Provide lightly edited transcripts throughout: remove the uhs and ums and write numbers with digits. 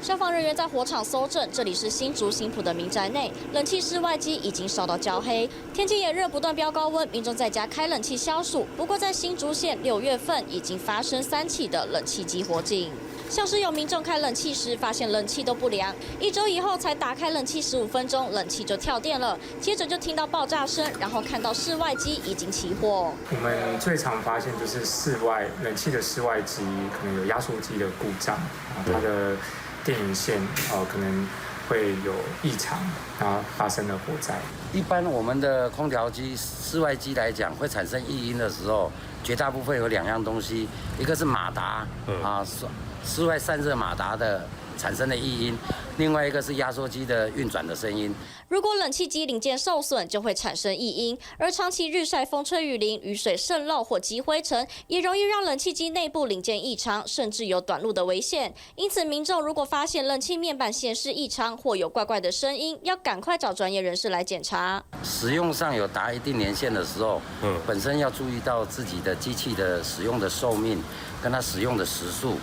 消防人员在火场搜证，这里是新竹新埔的民宅内，冷气室外机已经烧到焦黑。天气炎热，不断飙高温，民众在家开冷气消暑。不过在新竹县6月份已经发生3起的冷气机火警。 像是有民众开冷气时发现冷气都不凉，1周以后才打开冷气15分钟，冷气就跳电了，接着就听到爆炸声，然后看到室外机已经起火。我们最常发现就是室外冷气的室外机可能有压缩机的故障，它的电源线可能会有异常，然后发生了火灾。一般我们的空调机、室外机来讲，会产生异音的时候，绝大部分有2样东西，一个是马达室外散热马达的产生的异音，另外一个是压缩机的运转的声音。如果冷气机零件受损，就会产生异音，而长期日晒、风吹雨淋、雨水渗漏或积灰尘，也容易让冷气机内部零件异常，甚至有短路的危险。因此，民众如果发现冷气面板显示异常或有怪怪的声音，要赶快找专业人士来检查。使用上有达一定年限的时候，本身要注意到自己的机器的使用的寿命，跟它使用的时数。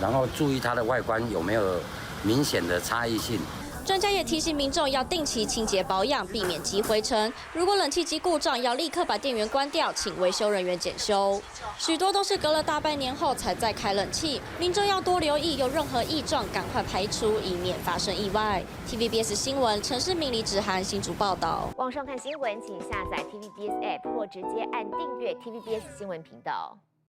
然后注意它的外观有没有明显的差异性。专家也提醒民众要定期清洁保养，避免积灰尘。如果冷气机故障，要立刻把电源关掉，请维修人员检修。许多都是隔了大半年后才再开冷气，民众要多留意，有任何异状赶快排除，以免发生意外。TVBS 新闻陈世明、李芷涵新竹报道。网上看新闻，请下载 TVBS App 或直接按订阅 TVBS 新闻频道。